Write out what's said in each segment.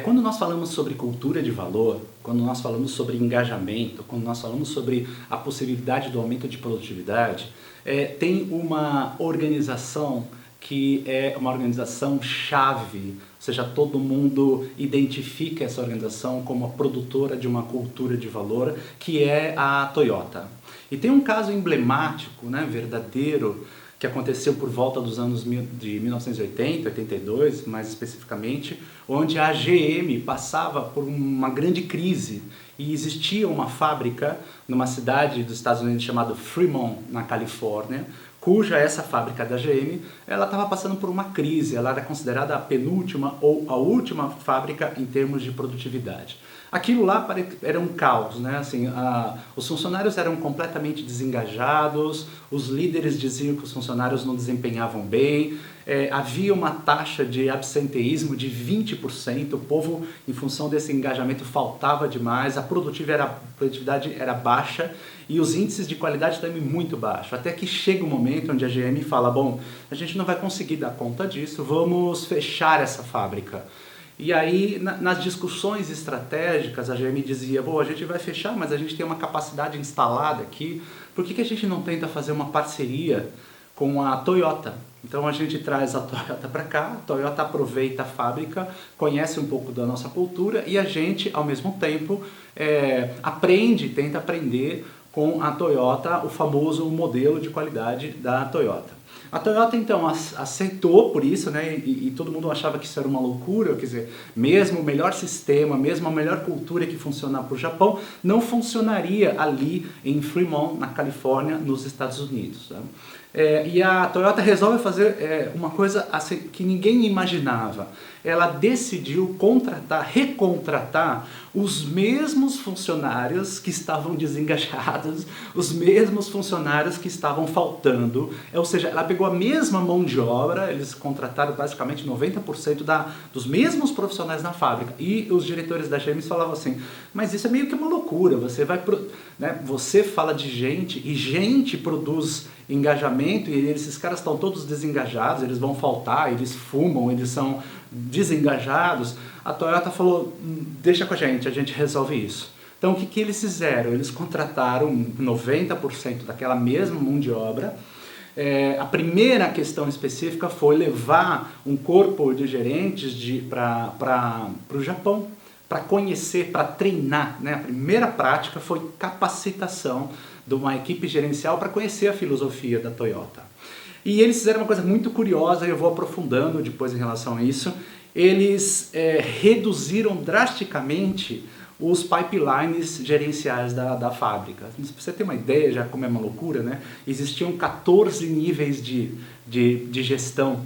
Quando nós falamos sobre cultura de valor, quando nós falamos sobre engajamento, quando nós falamos sobre a possibilidade do aumento de produtividade, tem uma organização que é uma organização chave, ou seja, todo mundo identifica essa organização como a produtora de uma cultura de valor, que é a Toyota. E tem um caso emblemático, né, verdadeiro, que aconteceu por volta dos anos de 1980, 82, mais especificamente, onde a GM passava por uma grande crise e existia uma fábrica numa cidade dos Estados Unidos chamada Fremont, na Califórnia, cuja essa fábrica da GM, ela estava passando por uma crise, ela era considerada a penúltima ou a última fábrica em termos de produtividade. Aquilo lá era um caos, né? Assim, os funcionários eram completamente desengajados, os líderes diziam que os funcionários não desempenhavam bem, havia uma taxa de absenteísmo de 20%, o povo, em função desse engajamento, faltava demais, a produtividade era baixa e os índices de qualidade também muito baixos. Até que chega um momento onde a GM fala, bom, a gente não vai conseguir dar conta disso, vamos fechar essa fábrica. E aí, nas discussões estratégicas, a GM dizia, bom, a gente vai fechar, mas a gente tem uma capacidade instalada aqui, por que a gente não tenta fazer uma parceria com a Toyota? Então a gente traz a Toyota para cá, a Toyota aproveita a fábrica, conhece um pouco da nossa cultura e a gente, ao mesmo tempo, tenta aprender com a Toyota o famoso modelo de qualidade da Toyota. A Toyota então aceitou por isso, né, e todo mundo achava que isso era uma loucura, quer dizer, mesmo o melhor sistema, mesmo a melhor cultura que funciona para o Japão, não funcionaria ali em Fremont, na Califórnia, nos Estados Unidos. Né? E a Toyota resolve fazer uma coisa assim, que ninguém imaginava. Ela decidiu recontratar os mesmos funcionários que estavam desengajados, os mesmos funcionários que estavam faltando. Ou seja, ela pegou a mesma mão de obra, eles contrataram basicamente 90% dos mesmos profissionais na fábrica. E os diretores da GM falavam assim, mas isso é meio que uma loucura, você fala de gente e gente produz engajamento e esses caras estão todos desengajados, eles vão faltar, eles fumam, eles são desengajados. A Toyota falou, deixa com a gente resolve isso. Então o que eles fizeram? Eles contrataram 90% daquela mesma mão de obra. A primeira questão específica foi levar um corpo de gerentes para o Japão, para conhecer, para treinar. Né? A primeira prática foi capacitação de uma equipe gerencial para conhecer a filosofia da Toyota. E eles fizeram uma coisa muito curiosa, e eu vou aprofundando depois em relação a isso. Eles reduziram drasticamente os pipelines gerenciais da fábrica. Pra você ter uma ideia, já como é uma loucura, né? Existiam 14 níveis de gestão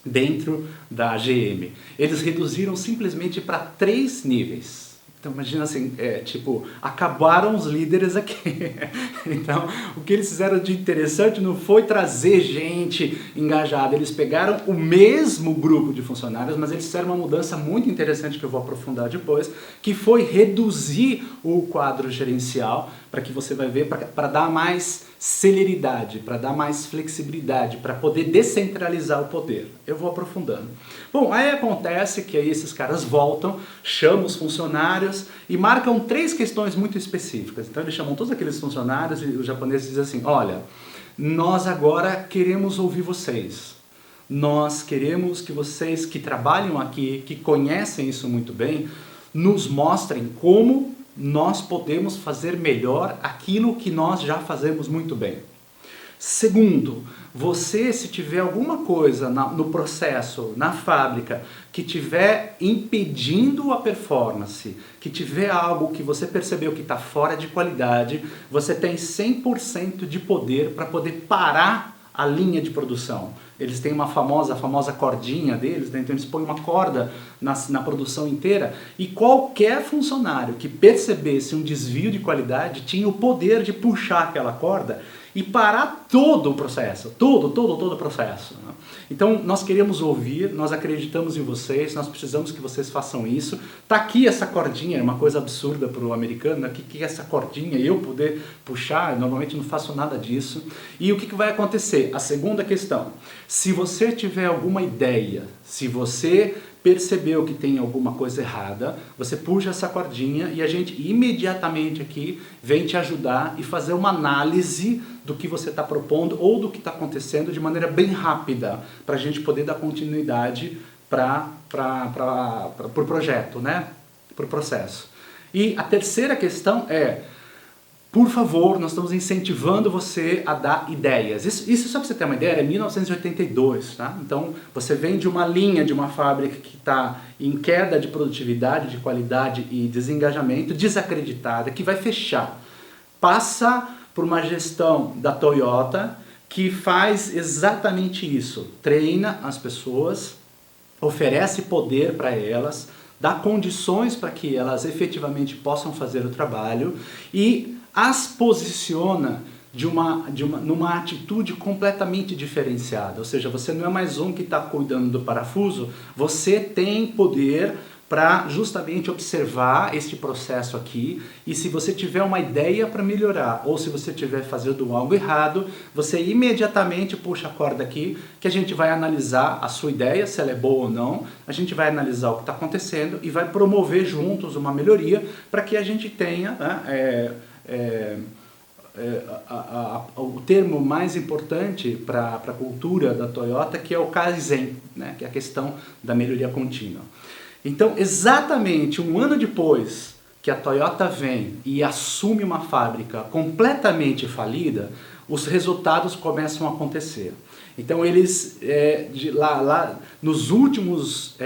dentro da GM. Eles reduziram simplesmente para 3 níveis. Então imagina assim, acabaram os líderes aqui. Então o que eles fizeram de interessante não foi trazer gente engajada, eles pegaram o mesmo grupo de funcionários, mas eles fizeram uma mudança muito interessante que eu vou aprofundar depois, que foi reduzir o quadro gerencial, para que você vai ver, para dar mais celeridade, para dar mais flexibilidade, para poder descentralizar o poder. Eu vou aprofundando. Bom, aí acontece que aí esses caras voltam, chamam os funcionários e marcam 3 questões muito específicas. Então eles chamam todos aqueles funcionários e os japoneses dizem assim, olha, nós agora queremos ouvir vocês. Nós queremos que vocês que trabalham aqui, que conhecem isso muito bem, nos mostrem como nós podemos fazer melhor aquilo que nós já fazemos muito bem. Segundo, você, se tiver alguma coisa no processo, na fábrica, que estiver impedindo a performance, que tiver algo que você percebeu que está fora de qualidade, você tem 100% de poder para poder parar a linha de produção. Eles têm a famosa cordinha deles, né? Então eles põem uma corda na produção inteira e qualquer funcionário que percebesse um desvio de qualidade tinha o poder de puxar aquela corda e parar todo o processo, todo o processo. Né? Então nós queremos ouvir, nós acreditamos em vocês, nós precisamos que vocês façam isso. Tá aqui essa cordinha, é uma coisa absurda para o americano, né? Que é essa cordinha, eu poder puxar, normalmente não faço nada disso. E o que vai acontecer? A segunda questão, se você tiver alguma ideia, se você percebeu que tem alguma coisa errada, você puxa essa cordinha e a gente imediatamente aqui vem te ajudar e fazer uma análise do que você está propondo ou do que está acontecendo de maneira bem rápida, para a gente poder dar continuidade para o projeto, né? Para o processo. E a terceira questão é, por favor, nós estamos incentivando você a dar ideias. Isso só para você ter uma ideia, é 1982, tá? Então, você vem de uma linha de uma fábrica que está em queda de produtividade, de qualidade e desengajamento, desacreditada, que vai fechar. Passa por uma gestão da Toyota que faz exatamente isso. Treina as pessoas, oferece poder para elas, dá condições para que elas efetivamente possam fazer o trabalho e as posiciona numa atitude completamente diferenciada. Ou seja, você não é mais um que está cuidando do parafuso, você tem poder para justamente observar este processo aqui e se você tiver uma ideia para melhorar ou se você estiver fazendo algo errado, você imediatamente puxa a corda aqui que a gente vai analisar a sua ideia, se ela é boa ou não, a gente vai analisar o que está acontecendo e vai promover juntos uma melhoria para que a gente tenha... né, o termo mais importante para a cultura da Toyota, que é o Kaizen, né, que é a questão da melhoria contínua. Então, exatamente um ano depois que a Toyota vem e assume uma fábrica completamente falida, os resultados começam a acontecer. Então, eles, lá nos últimos...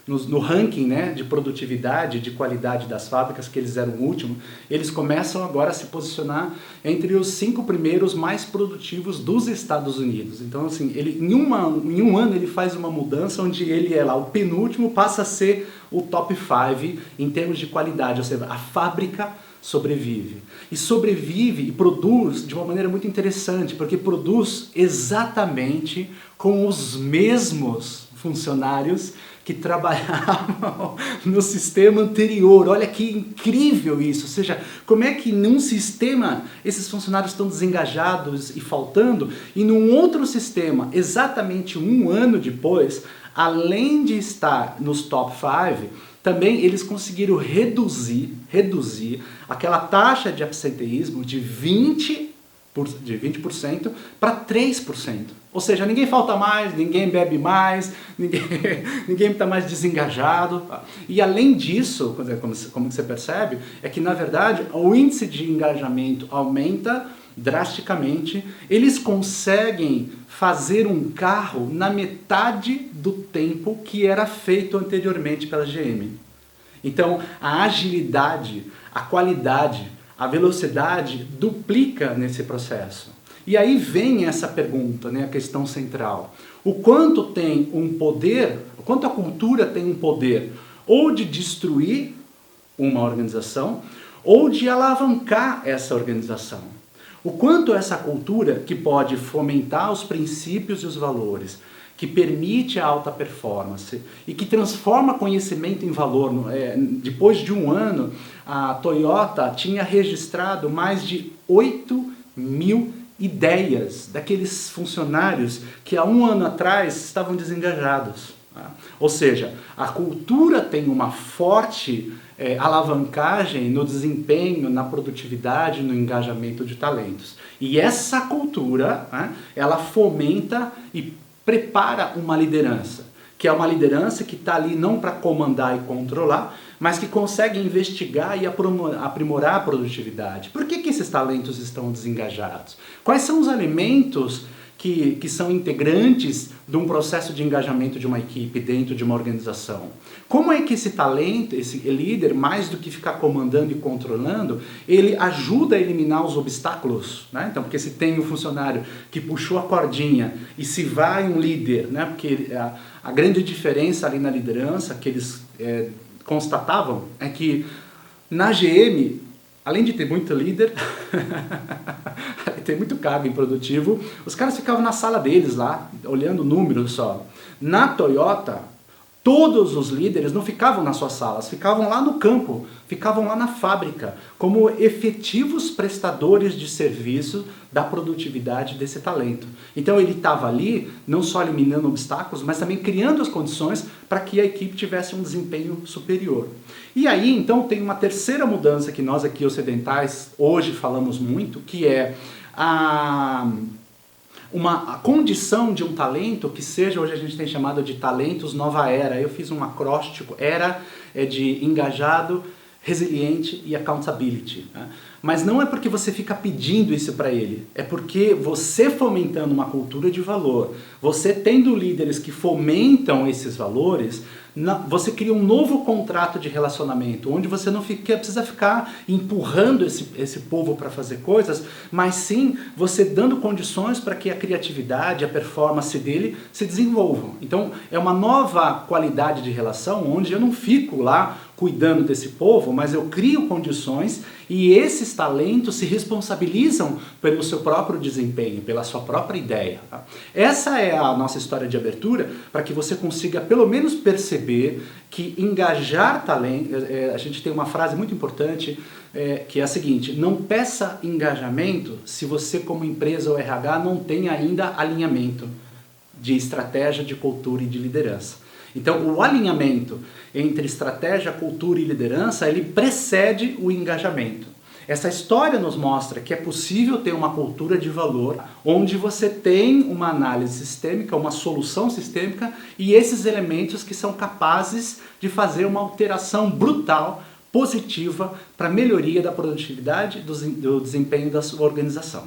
no ranking, né, de produtividade, de qualidade das fábricas, que eles eram o último, eles começam agora a se posicionar entre os 5 primeiros mais produtivos dos Estados Unidos. Então, assim, ele, em um ano ele faz uma mudança onde ele é lá o penúltimo, passa a ser o top 5 em termos de qualidade, ou seja, a fábrica sobrevive. E sobrevive e produz de uma maneira muito interessante, porque produz exatamente com os mesmos funcionários que trabalhavam no sistema anterior. Olha que incrível isso, ou seja, como é que num sistema esses funcionários estão desengajados e faltando, e num outro sistema, exatamente um ano depois, além de estar nos top 5, também eles conseguiram reduzir aquela taxa de absenteísmo de 20% para 3%. Ou seja, ninguém falta mais, ninguém bebe mais, ninguém está mais desengajado. E além disso, como você percebe, é que na verdade o índice de engajamento aumenta drasticamente. Eles conseguem fazer um carro na metade do tempo que era feito anteriormente pela GM. Então a agilidade, a qualidade, a velocidade duplica nesse processo. E aí vem essa pergunta, né, a questão central. O quanto tem um poder, o quanto a cultura tem um poder ou de destruir uma organização ou de alavancar essa organização. O quanto essa cultura que pode fomentar os princípios e os valores, que permite a alta performance e que transforma conhecimento em valor. Depois de um ano, a Toyota tinha registrado mais de 8.000 ideias daqueles funcionários que há um ano atrás estavam desengajados. Tá? Ou seja, a cultura tem uma forte alavancagem no desempenho, na produtividade, no engajamento de talentos. E essa cultura, né, ela fomenta e prepara uma liderança, que é uma liderança que está ali não para comandar e controlar, mas que consegue investigar e aprimorar a produtividade. Por que esses talentos estão desengajados? Quais são os elementos que são integrantes de um processo de engajamento de uma equipe dentro de uma organização? Como é que esse talento, esse líder, mais do que ficar comandando e controlando, ele ajuda a eliminar os obstáculos, né? Então, porque se tem um funcionário que puxou a cordinha e se vai um líder, né? Porque a grande diferença ali na liderança que eles constatavam é que na GM, além de ter muito líder, ter muito cargo improdutivo, os caras ficavam na sala deles lá, olhando números só. Na Toyota, todos os líderes não ficavam nas suas salas, ficavam lá no campo, ficavam lá na fábrica, como efetivos prestadores de serviço da produtividade desse talento. Então ele estava ali, não só eliminando obstáculos, mas também criando as condições para que a equipe tivesse um desempenho superior. E aí, então, tem uma terceira mudança que nós aqui ocidentais hoje falamos muito, que é a condição de um talento que seja, hoje a gente tem chamado de talentos nova era. Eu fiz um acróstico, era é de engajado, resiliente e accountability. Né? Mas não é porque você fica pedindo isso para ele, é porque você fomentando uma cultura de valor, você tendo líderes que fomentam esses valores, você cria um novo contrato de relacionamento, onde você não precisa ficar empurrando esse povo para fazer coisas, mas sim você dando condições para que a criatividade, a performance dele se desenvolvam. Então é uma nova qualidade de relação, onde eu não fico lá cuidando desse povo, mas eu crio condições e esses talentos se responsabilizam pelo seu próprio desempenho, pela sua própria ideia. Tá? Essa é a nossa história de abertura, para que você consiga pelo menos perceber que engajar talento, a gente tem uma frase muito importante, que é a seguinte: não peça engajamento se você como empresa ou RH não tem ainda alinhamento de estratégia, de cultura e de liderança. Então, o alinhamento entre estratégia, cultura e liderança, ele precede o engajamento. Essa história nos mostra que é possível ter uma cultura de valor onde você tem uma análise sistêmica, uma solução sistêmica e esses elementos que são capazes de fazer uma alteração brutal, positiva, para a melhoria da produtividade, do desempenho da sua organização.